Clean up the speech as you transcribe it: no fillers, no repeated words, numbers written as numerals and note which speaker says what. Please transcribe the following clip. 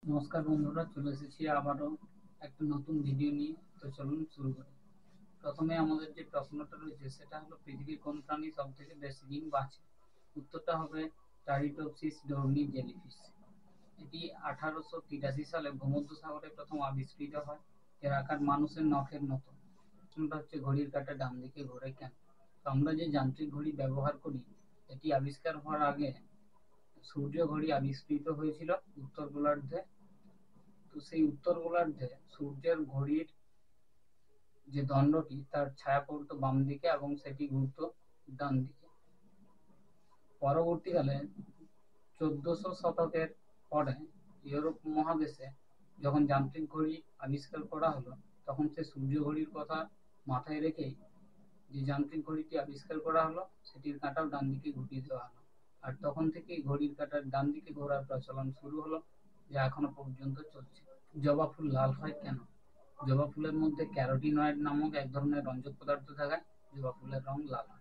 Speaker 1: নমস্কার বন্ধুরা, চলে এসেছি আবারও একটা নতুন ভিডিও নিয়ে। তো চলুন শুরু করি। প্রথমে আমাদের যে প্রশ্নটা রয়েছে সেটা হলো, পৃথিবীর কোন প্রাণী সব থেকে বেশি দিন বাঁচে? উত্তরটা হবে টারিডোপসিস ডোরনি জেলিফিশ। এটি 1883 সালে ভূমধ্যসাগরে প্রথম আবিষ্কৃত হয়। এর আকার মানুষের নখের মতো। প্রশ্নটা হচ্ছে, ঘড়ির কাঁটা ডান দিকে ঘোরে কেন? তো আমরা যে যান্ত্রিক ঘড়ি ব্যবহার করি, এটি আবিষ্কার হওয়ার আগে সূর্য ঘড়ি আবিষ্কৃত হয়েছিল উত্তর গোলার্ধে। তো সেই উত্তর গোলার্ধে সূর্যের ঘড়ির যে দণ্ডটি, তার ছায়া পড়তো বাম দিকে এবং সেটি ঘুরতো ডান দিকে। পরবর্তীকালে 1400 শতকের পরে ইউরোপ মহাদেশে যখন যান্ত্রিক ঘড়ি আবিষ্কার করা হলো, তখন সে সূর্য ঘড়ির কথা মাথায় রেখেই যে যান্ত্রিক ঘড়িটি আবিষ্কার করা হলো, সেটির কাঁটাও ডান দিকে ঘুরিয়ে দেওয়া হলো। আর তখন থেকেই ঘড়ির কাঁটার ডান দিকে ঘোরার প্রচলন শুরু হলো, যা এখনো পর্যন্ত চলছে। জবা ফুল লাল হয় কেন? জবা ফুলের মধ্যে ক্যারোটিনয়েড নামক এক ধরনের রঞ্জক পদার্থ থাকায় জবা ফুলের রং লাল হয়।